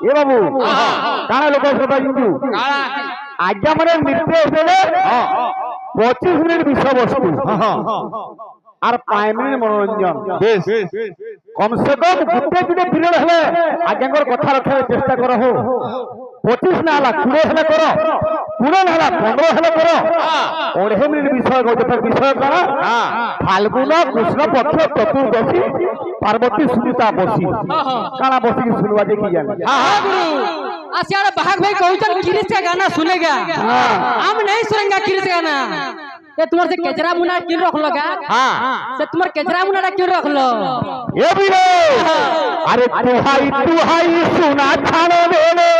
ए बाबू काना लोक सभा जिंदु आज्ञा माने नृत्य हेले 25 मिनिट विषय वस्तु और 5 मिनिट मनोरंजन बेस कम से कम गुटे गुटे पीरियड हेले आज्ञाकर कथा रखा चेष्टा करो हो 25 ना हला 20 हेले करो 20 ना हला 15 हेले करो 2.5 मिनिट विषय गोटे विषय करा फाल्गुन कृष्ण पक्ष चतुर्दशी पार्वती सुनीता बसी काना बसी की सुनवा दे की जाने हां गुरु आसियाड़ा भाग भाई कहउचन किरिस का गाना सुनेगा हम नहीं सुनेंगे किरिस का गाना ये तुम्हारे से केजरा मुना क्यों रख लो का हां से तुम्हारे केजरा मुना क्यों रख लो ये भी अरे तू हाई सुना थाने देले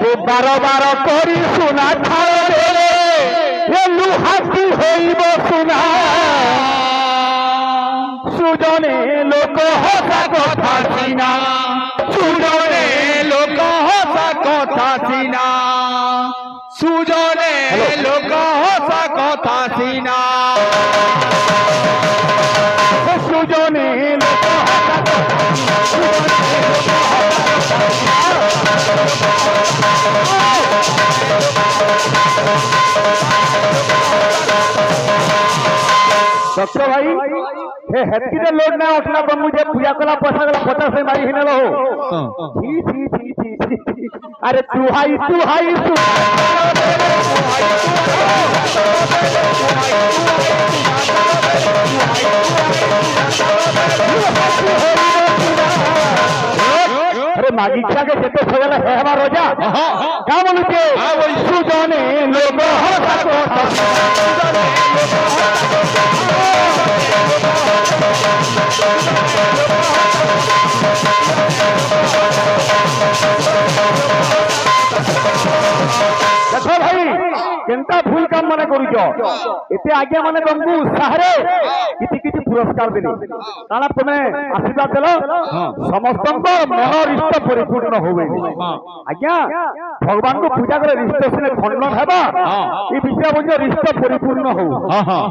रे 12 करी सुना थाने देले ये लुहाती होइब सुना सुजने लोक हसा कथा सिना सुजने लोक हसा कथा सिना सुजने लोक हसा कथा सिना सुजने लोक डॉक्टर भाई हे हेतकी दे लोड ना उठना पर मुझे पूजा कला पसा कला 50 से मारी हिने रहो छी अरे तू हाई अरे मागिच्छा के जेते सगला है हमार रोजा क्या बोलू के सुजने लोग हसा को देखो भाई केनता भूल काम माने करूचो एते आज्ञा माने तुमको उत्साह रे किछि पुरस्कार देली ताना तुमे आशीर्वाद देलो समस्त मन इष्ट परिपूर्ण होवे आज्ञा भगवान को पूजा करे रिष्ट सिने खंडन हेबा ई विषय बुझे रिष्ट परिपूर्ण हो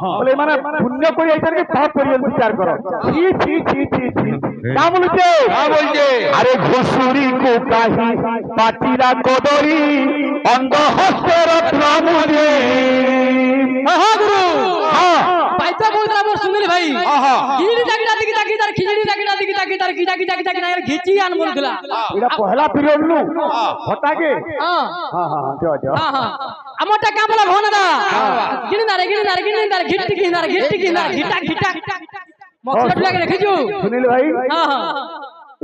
बोले माने पुण्य कोई आइतर के पाप करियन विचार करो छी का बोलते अरे घुसुरी को काही पाटीरा कोदरी अंध हस्ते रत्न मुझे हां गुरु हां पाइता बोलता मोर सुनील भाई गिड़ी ताकी तार खिचड़ी ताकी ना यार घिची आन बोलथला एटा पहला पीरियड नु हटा के हां जो हां अमोटा का बोला भोना दा गिड़ी घिटा मक्सद लागे देखिजु सुनील भाई हां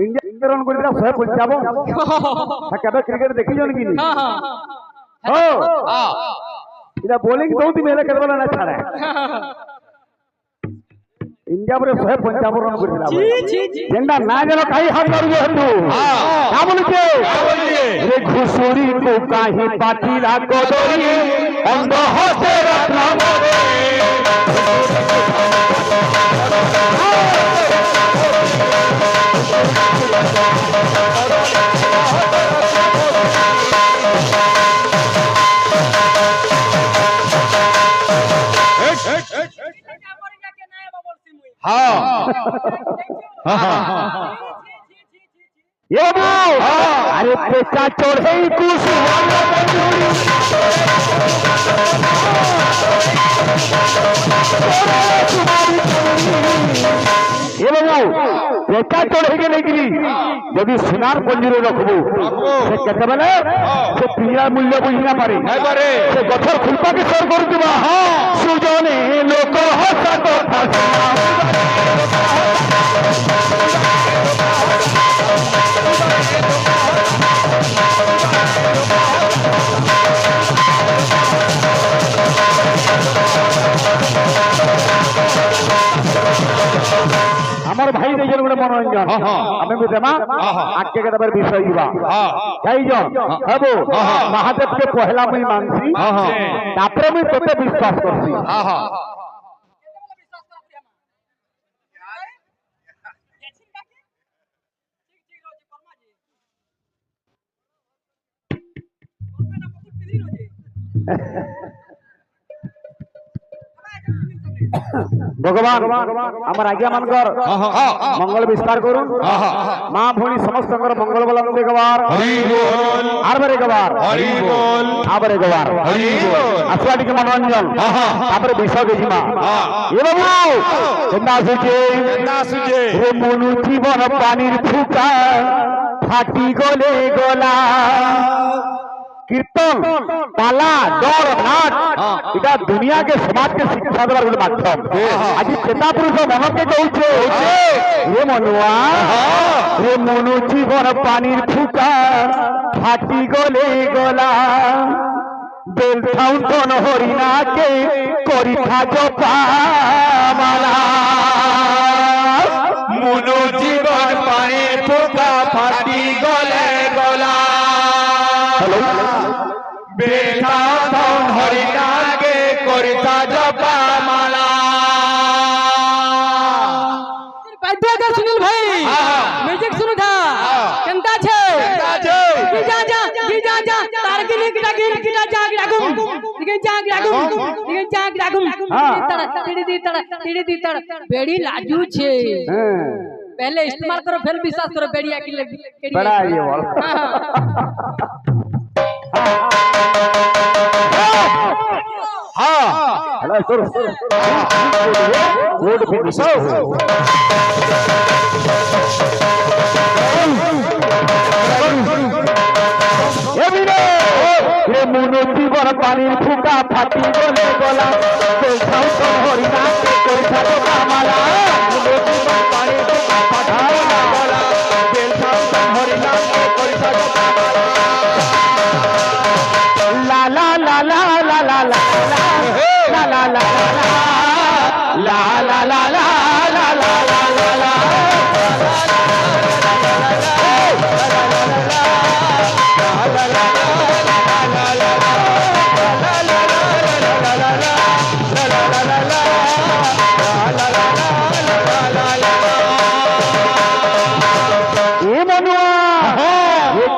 इंडिया रन कर दिला 100 बोल जाबो केबे क्रिकेट देखि जन कि हां हां इदा बॉलिंग बहुत ही मेहनत करबला ना छाड़ा इंडिया पर 155 रन कर दिला जेंडा ना जनो काई हाथ मारू हंदू का बोलते रे घुसुरी को काहे पाटीला कोदरी अंध हसे रत्न मोरे ये अरे पेचा चढ़े कुछ ये बाबू पेचा चढ़े के नहीं यदि सुनार पंजीरे रखबू से केते बेले से पिया मूल्य बुझना पारे से गथर खुलपा के सर कर दिबा सुजने लोक हसा कथा আমার ভাই দেশের গোটে মনোরঞ্জন আমি বুঝেমা আজকে কেতবার বিষয় দিবা যাইজন হব মহাদেবকে পহলা মুই মানছি তারপরে মুই তোতে বিশ্বাস করছি ভগবান আমার আজ্ঞা মানকর মঙ্গল বিস্তার করুন মা ভৌণী সমস্তଙ୍କର মঙ্গল বলন্তি একবার আরবারে একবার আবারে একবার আসুয়া টিকে মনোরঞ্জন তারপরে বিষয় বুঝিমা এ বাবু কেন্দা আসুছে হে মনু জীবন পানির ফুকা ফাটি গলে গলা কীর্তন পালা দর নাট এটা দুনিয়াকে সমাজকে শিক্ষা দেওয়ার গোটে মাধ্যম আজ চেতা পুরুষ মনকে কৌছে রে মনুয়া রে মনু জীবন পানির ফুকা ফাটি গলে গলা বেল ফাউন্টন হরিণাকে করিথা জপামালা মনু জীবন পানির ফুকা ফাটি গলে গলা বেখাউন হরিণাকে করিতা জপা মালা বাদ্য সুনীল ভাই মিউজিক শুনু থা কেনতা আছে গিজা যা তার গিনি গিটা যা রাগুম দিকে যা রাগুম তিড়ি তড় বেড়ি लाजू छे पहले इस्तेमाल करो फिर विश्वास करो बेड़िया की लगी बड़ा ये बोल हाँ हेलो सुर गुड फिनिश रे मुनु जीवन पानी फुका फाटी गले गला हरिना करिथा जपामाला मुनु जीवन पानी फुका फाटी गला हरिना करिथा जपामाला ला ला ला ला ला ला ला ला ला ला ला ला ला ला ला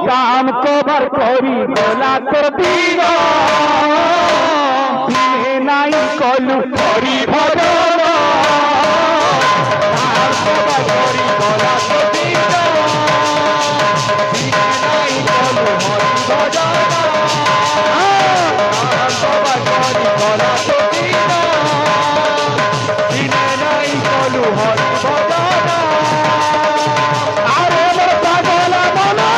काम कबर करी बोला कर दीना दिने नाई कलु करी भजन काम कबर करी बोला कर दीना दिने नाई कलु हरि भजन काम कबर करी बोला कर दीना दिने नाई कलु हरि भजन अरे मोर पागल मना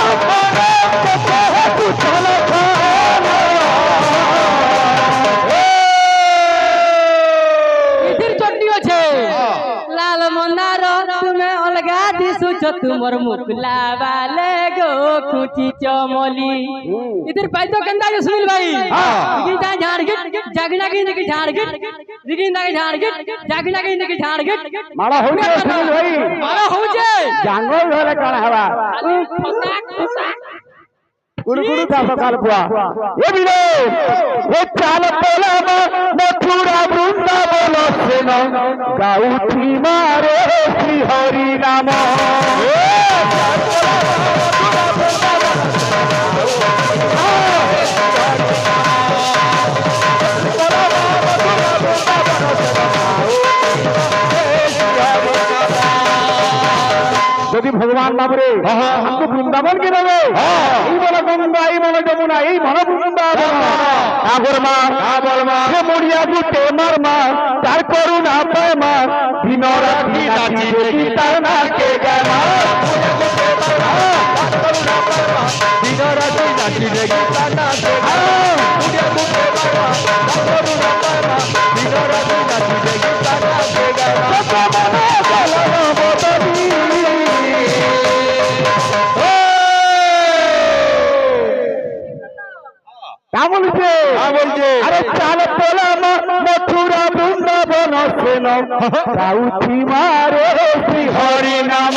लाल मंदार तुम्हें अलगा दिशुच तुमर मुकुला वाले गो कुची चमली इधर पैदो कंदा जो सुनील भाई गिटा झाड़ गिट जगना की निकी झाड़ गिट दिगिंदा की झाड़ गिट जगना की निकी झाड़ गिट मारा हो जे सुनील भाई मारा हो जे जंगल घरे काना हवा गुड़गुड़ का सकाल पुआ ये भी रे वो चाल बोला मथुरा वृंदावन सेनो गाउठी मारे श्री हरि नाम যদি ভগবান বাবরে हमको वृंदावन के देवे এই বলে গঙ্গা এই বলে যমুনা এই মন বৃন্দাবন আগর মা সে মরিয়া গুটে মার মা তার করুণা পায় মা দিন রাতি নাচি দেখি তার নাচে গায় মা দিন রাতি নাচি দেখি তার নাচে মরিয়া গুটে মার মা তার করুণা পায় মা দিন রাতি নাচি দেখি তার নাচে গায় মা বলছে আরে চাল তোলাম মথুরা বৃন্দাবন সেন গাউঠি মারে শ্রী হরি নাম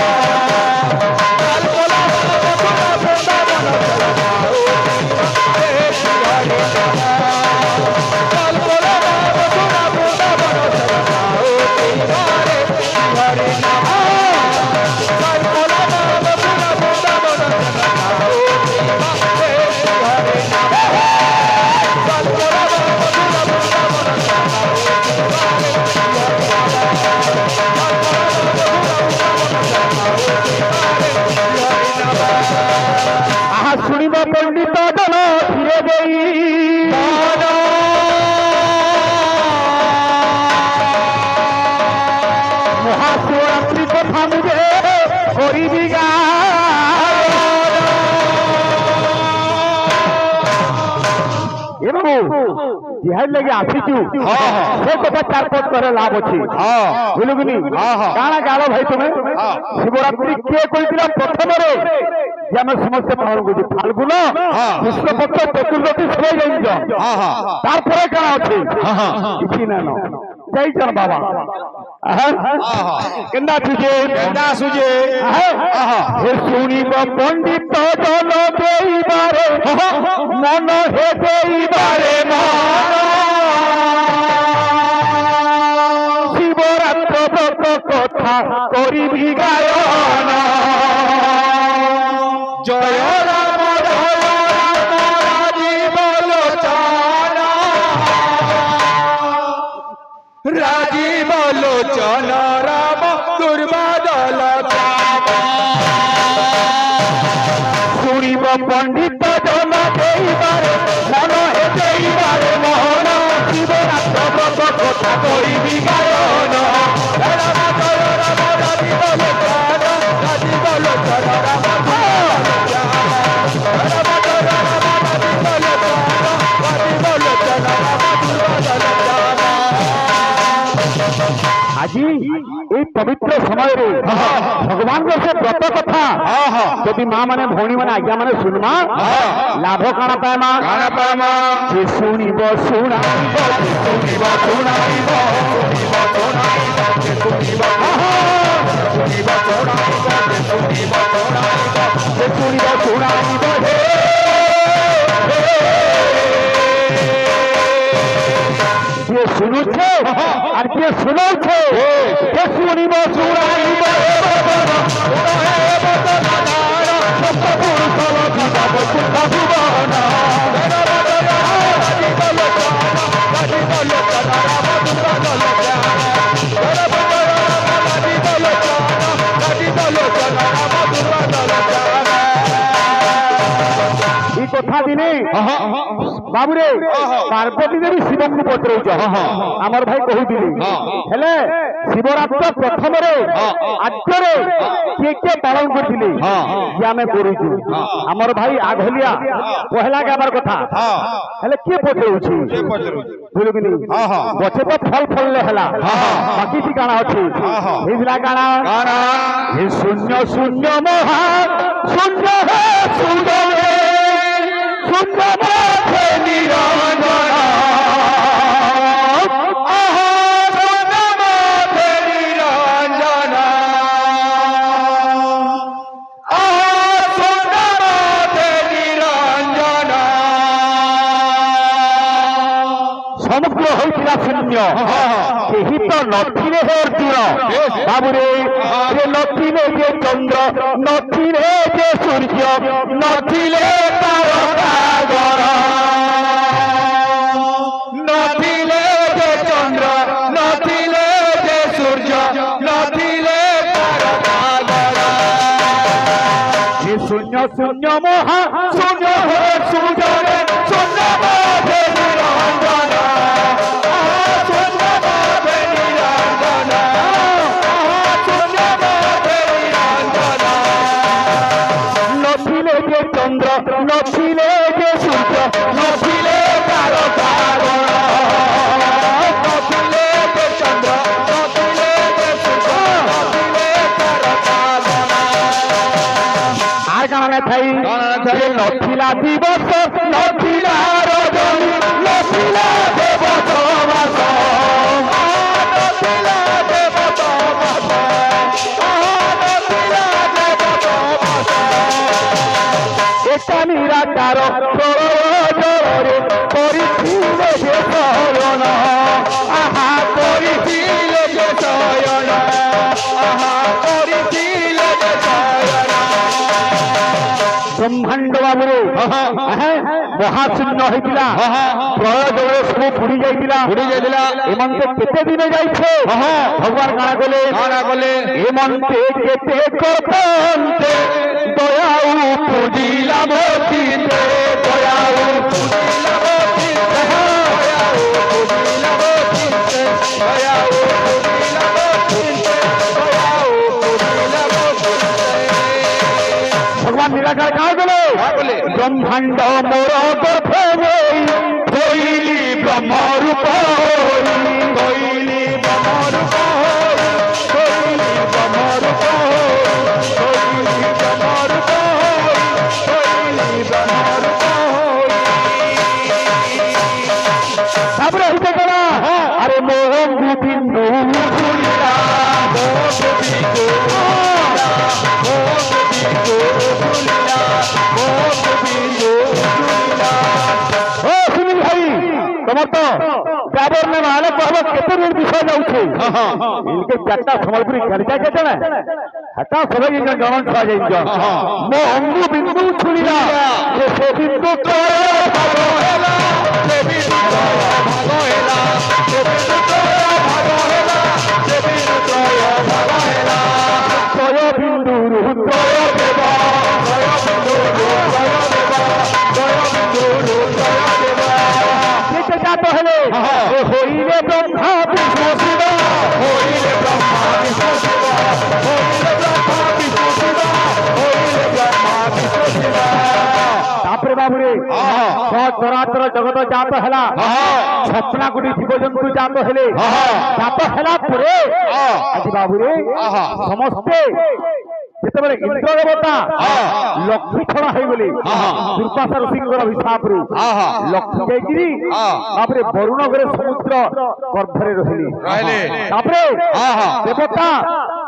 পণ্ডিত জন ধীরে দেই মহাশিবরাত্রি কথা মুঝে করিবি जिहार लगे आसीचु से कथा चार पांच करे लाभ अछि बुझलुगनी काना गालो भाई तुम्हें शिवरात्रि के कइतिला प्रथम रे जे हम समस्त पालन करू फाल्गुन कृष्ण पक्ष चतुर्दशी सबै जाइछ तार परे काना अछि किछि ना न जय चर बाबा केंदा सुजे हे सुनिब पंडित जन देइबारे मन हे देइबारे शिवरात्र व्रत कथा करिबि गायन जय राम राजीव लोचन राम दुर्बादल सुनिब पंडित जन देइबारे मन हे देइबारे मोहन शिवरात्र व्रत कथा करिबि गायन আজি এই পবিত্র সময় ভগবান से व्रत कथा যদি মা মানে ভৌণী মানে আজ্ঞা মানে শুনমা লাভ কাଣା পায়মা যে শুনিব শুনাইব শুনিব শুনাইব শুনিব শুনাইব হে যে শুনুছে আর যে শুনাইছে সে শুনিব শুনাইব কথা দিনে বাবুরে পার্বতী দেবী শিবଙ୍କୁ ପଚରଉଛ আমার ভাই কହୁଥିଲି ହେଲେ ଶିବରାତ୍ର ପ୍ରଥମରେ ଆଦ୍ୟରେ କିଏ କିଏ ପାଳନ କରିଥିଲେ ଯେ ଆମେ କରୁଛୁ ଆମର ଭାଇ ଆଘଲିଆ ପହଲା ଗାବାର କଥା ହେଲେ କିଏ ପଚରଉଛି ବୁଝିଲୁନି ଗଛେ ତ ଫଲ ଫଲଲେ ହେଲା ବାକି ଟି କାଣା ଅଛି ହେଇଥିଲା କାଣା ଏ ଶୂନ୍ୟ ଶୂନ୍ୟ ମହା ଶୂନ୍ୟ ହେ ଶୂନ୍ୟ সমগ্র হয়েছিল শূন্য কেহি তো নথিলে হে অর্জুন বাবুরে যে নথিলে যে চন্দ্র নথিলে যে সূর্য নথিলে তারকাগণ নথিলে যে চন্দ্র নথিলে যে সূর্য নথিলে তারকাগণ যে শূন্য শূন্য মহা শূন্য হে শূন্য শূন্য হে নিরঞ্জন নথিলে যে চন্দ্র নথিলে যে সূর্য নথিলে তারকাগণ নথিলে যে চন্দ্র নথিলে যে সূর্য নথিলে তারকাগণ আর কারণে থাই নথিলা দিবস নথিলা রজনী নথিলা দেবস মাস নথিলা দেবস মাস নথিলা দেবস মাস এটা নিরাকার প্রয়োজনে করিছিলে যে শয়ন আহা করিছিলে যে শয়ন আহা করিছিলে যে শয়ন ব্রহ্মাণ্ড বাবুরে মহাশূন্য হয়েছিল প্রয়োজনে সব বুড়ি যাইছিলা এমন্তে কেতে দিনে যাইছে ভগবান কাଣା কলে এমন্তে কেতে করতে দয়া পুজিলা ভক্তিতে জগড়াকার কাজ বলে বলে? ব্রহ্মাণ্ড মোর গর্ভে তৈলি ব্রহ্মরূপ তৈলি ব্রহ্মরূপ তৈলি ব্রহ্মরূপ তৈলি ব্রহ্মরূপ তৈলি ব্রহ্মরূপ তারপরে হইতে গেল আরে মোহন বিন্দু ফুলিলা মোট বিন্দু ফুলিলা মোট বিন্দু ফুলিলা ও সুনীল ভাই তোমার তো যাবর না নাহলে কহব কেতে ঋণ বিষয় যাচ্ছে ইনকে চারটা সম্বলপুরি খরচা কেতে না হাতা সবাই ইন জনন ছয়া যাইছ মো অঙ্গু বিন্দু ছুলিলা সে বিন্দু তোর ভাগ হেলা সে বিন্দু ভাগ হেলা সে বিন্দু ভাগ হেলা সে বিন্দু ভাগ হেলা তয় বিন্দু রুদ্র দেবা জয় বিন্দু জয় দেবা জয় বিন্দু জয় দেবা কেতে জাত হলে এ হইলে ব্রহ্মা বিষ্ণু শিব হইলে ব্রহ্মা বিষ্ণু শিব হইলে ব্রহ্মা বিষ্ণু শিব হইলে ব্রহ্মা বিষ্ণু শিব তারপরে বাবুরে চরাচর জগত জাত হেলা স্বপ্না গুটি জীবজন্তু জাত হেলে জাত হেলা পরে আজ বাবুরে সমস্তে যেতবে ইন্দ্র দেবতা লক্ষ্মী ছড়া হয়ে গেলে দুর্বাসা ঋষিঙ্কর অভিশাপরু লক্ষ্মী যাইকি তারপরে বরুণ ঘরে সমুদ্র গর্ভরে রহিলি তারপরে দেবতা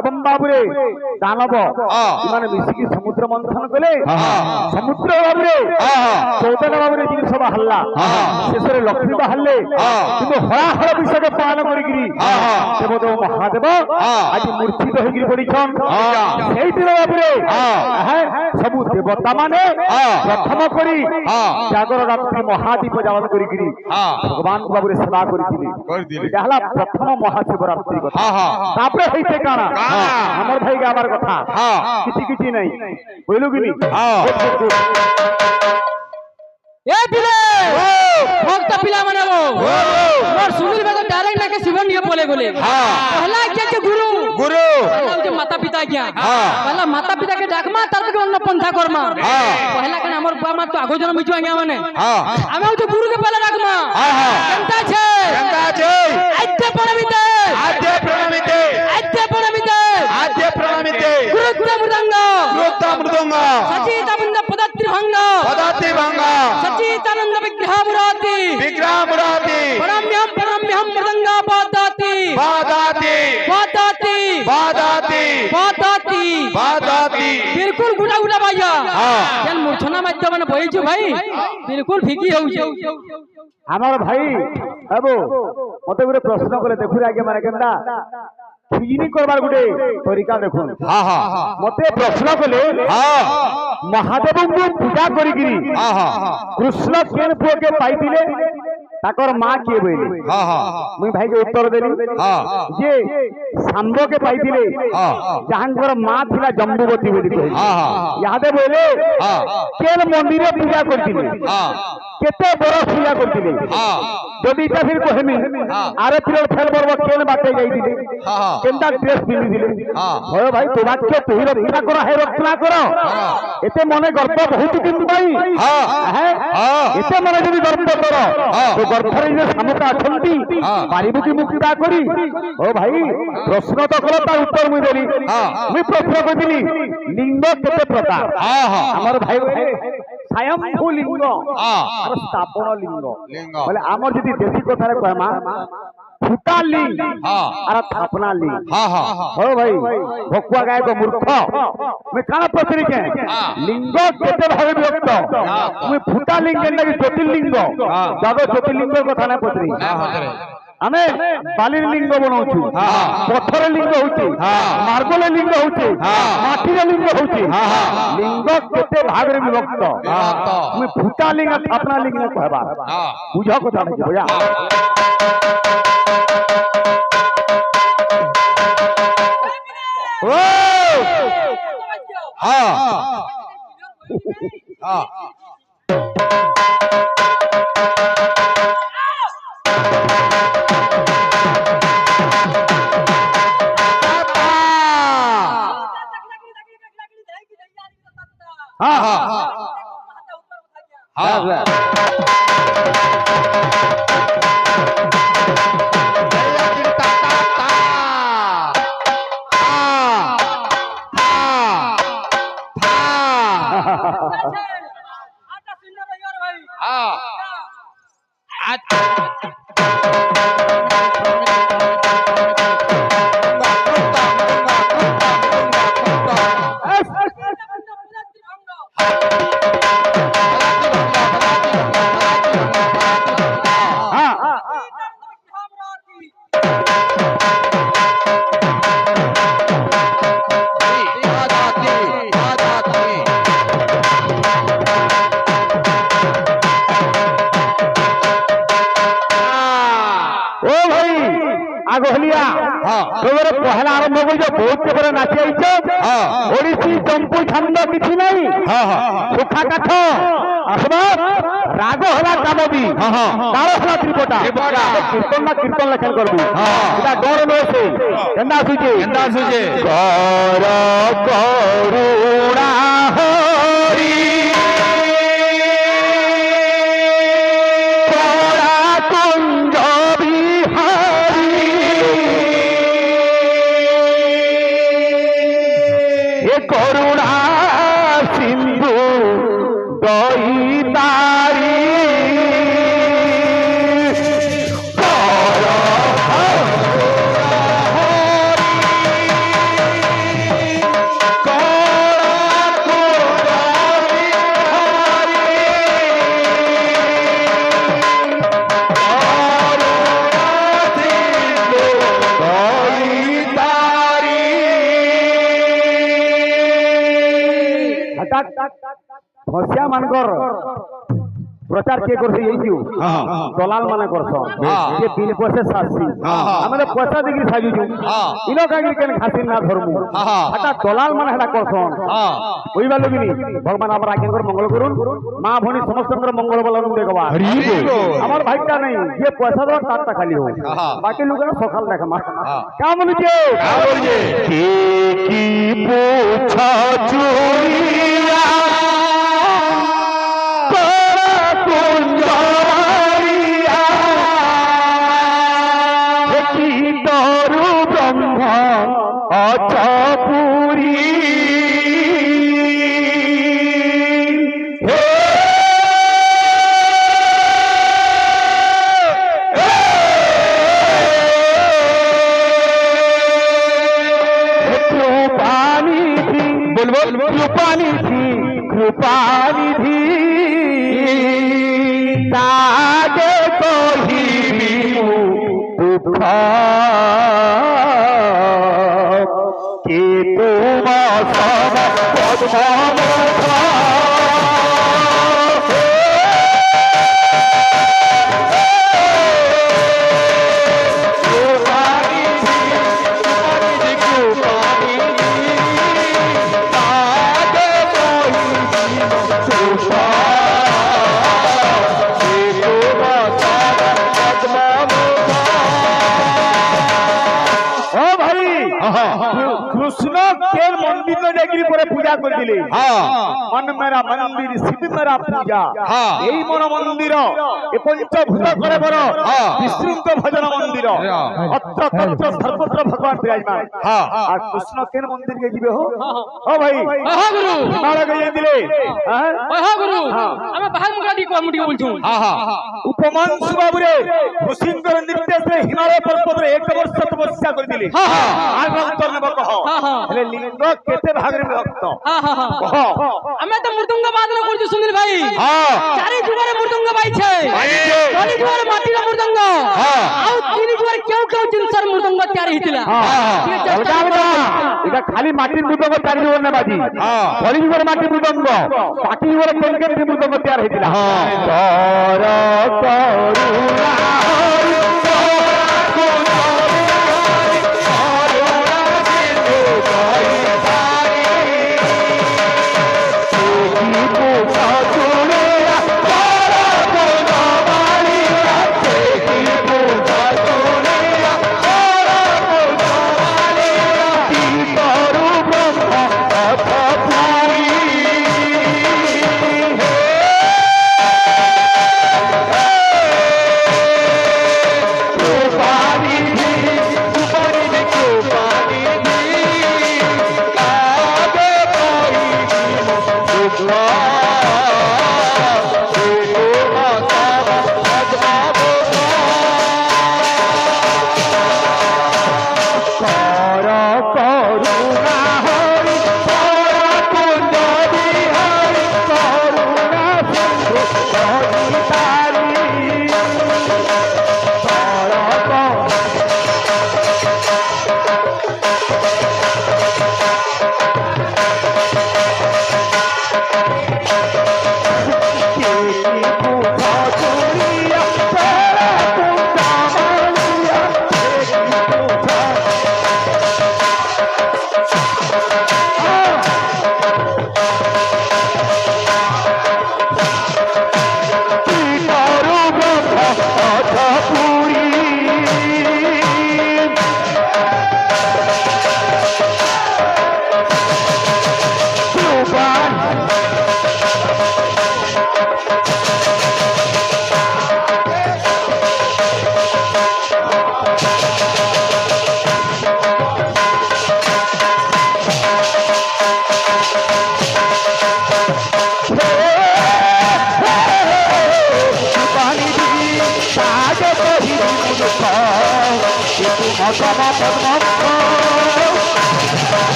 এবং বাবুরে দানব এমানে মিশিকি সমুদ্র মন্থন কলে সমুদ্র বাবুরে চৌদন বাবুরে জিনিস বাহারা শেষে লক্ষ্মী বাহারে কিন্তু হরাহর বিষয়কে পালন করিকি দেবদেব মহাদেব আজ মূর্ছিত হয়ে পড়িছন সেই দিন বাবুরে সবু দেবতা মানে প্রথম করি জাগর রাত্রি মহাদীপ জ্বালন করিকি ভগবান বাবুরে সেবা করিছিলি এটা হল প্রথম মহাশিবরাত্রি কথা তারপরে হইতে কানা আমার ভাইকে আমার কথা কিছু কিছু নাই বুঝলু কিনি এ পিলে ভক্ত পিলা মানে মোর সুনীল বাগ ডাইরেক্ট নাকি শিবন নিয়ে বলে গলে পহলা কে গুরু গুরু पहला जो माता पिता क्या पहला माता पिता के डाकमा तार के अन्न पंथा करमा पहला के हमर बुआ मा तो आगो जन्म मिचवा गया माने आमे जो गुरु के पहला डाकमा केनता छे आद्य प्रणमिते आद्य प्रणमिते गुरुत्व मृदंग सचितानंद पदात्रि भंग सचितानंद विग्रह मुराति परम्यम मृदंगा बादाति बिल्कुल गुटा गुटा भैया जन मूर्छना मध्य मन बहिछु भाई बिल्कुल फिकी होउ আমার ভাই বাবু মতে গোটে প্রশ্ন করে দেখুন আগে মানে কেনটা ফিজিনি করবার গোটে তরিকা দেখুন মতে প্রশ্ন কলে মহাদেবଙ୍କୁ পূজা করিকি কৃষ্ণ কেন পুকে পাইতিলে তাকর মা কিয়ে বইলে মুই ভাইকে উত্তর দেলি যে শাম্বকে পাইতিলে যাহাঙ্কর মা ছিলা জম্বুবতী বলি কহি ইহাদে বইলে কেন মন্দিরে পূজা করতিলে কেতে বড় পূজা করতিলে যদি এটা ফির কহেমি আরে পিরল ফেল বড় কেন বাটে যাইতিলে কেনটা ড্রেস পিন্ধি দিলে হয় ভাই তোমাকে তুই রক্ষা করা হে রক্ষা করো এতে মনে গর্ব বহুত কিন্তু ভাই হ্যাঁ এতে মনে যদি গর্ব করো তো গর্ভরে যে সামুকা অছন্তি পারিবু কি মুক্তা করি ও ভাই প্রশ্ন তো কল তার উত্তর মুই দেলি মুই প্রশ্ন কইলি লিঙ্গ কেতে প্রকার আমার ভাই স্বয়ম্ভু লিঙ্গ আর স্থাপন লিঙ্গ বলে আমার যদি দেশি কথারে কয়মা ফুটা লিঙ্গ আর স্থাপনা লিঙ্গ हो भाई भकुआ गाय को मूर्ख मैं काना पत्नी के लिंग केते भावे विभक्त मैं फुटा लिंग जेंदा कि ज्योतिर्लिंग जागो ज्योतिर्लिंग कथा ना पत्नी आमे बालिर लिंग बनाउछु पत्थर लिंग होउछि मार्बल लिंग होउछि माटी लिंग होउछि लिंग केते भागरे विभक्त मैं फुटा लिंग स्थापना लिंग न कहबा बुझा कथा नहीं भैया ओ হ্যাঁ ও ভাই আগহলিয়া তোমরা পহলা আরম্ভ করছ বহুত করে নাচি আইছ ওড়িশি চম্পু ছন্দ কিছু নাই সুখা কাঠ আসবা রাগ হলা কামবি তার হলা ত্রিপটা কীর্তন না কীর্তন লেখা করবি এটা গৌর রয়েছে কেন্দা আসুছে গৌর করুণা হরি করুণা সিন্ধু দইতারি ভসিয়া মানকর প্রচার কে করছে এই যে দলাল মানে করছ যে বিল পয়সা সাজছি আমরা পয়সা দিকে সাজুছু ইনো কাগি কেন খাসি না ধরমু এটা দলাল মানে এটা করছ ওইবা লগিনি ভগবান আমার আজ্ঞাঙ্কর মঙ্গল করুন মা ভনি সমস্তঙ্কর মঙ্গল বলন দেখবা আমার ভাইটা নাই যে পয়সা দেওয়ার তারটা খালি হোক বাকি লোকের সকাল দেখা মা কেমন বলছে কি পুছা চুরিয়া অচপুরি কৃপানিধি বলবো কৃপানিধি তাকে কহিবি দুঃখ কে তোমার সব कृष्ण के मंदिर में जाकर परे पूजा कर दिले मन मेरा मंदिर शिव मेरा पूजा यही मन मंदिर ए पंचभूत करे बर विष्णुक भजन मंदिर अत्र तत्र सर्वत्र भगवान विराजमान आ कृष्ण के मंदिर के जीवे हो ओ भाई हां गुरु मारा गए दिले हां गुरु हम बाहर मुकाटी को मुटी बोलछू उपमान सुबाबु रे ऋषिंकर निर्देश रे हिमालय पर्वत रे 1 वर्ष तपस्या कर दिले आज अंतर ने कह हेले लिंग केते भाग रे भक्त हमें तो मृदंग बादन करछु सुनील भाई चारि जुगारे मृदंग बाई छे चारि जुगारे माटी रा मृदंग आउ तीन जुगारे केउ जिनसर मृदंग तैयार हितिला এটা খালি মাটির মৃদঙ্গ চারি জোর না বাজি চারি জোর মাটির মৃদঙ্গ পাটি জোর কেন্দ্রে মৃদঙ্গ তৈরি হয়েছিল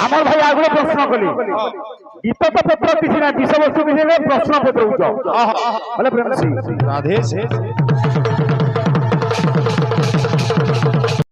আমার ভাই আগুলো প্রশ্ন কলি ইতত পত্র কিছু না বিষয়বস্তু কিছু না প্রশ্ন পত্র উঠ বলে প্রেম সিং রাধে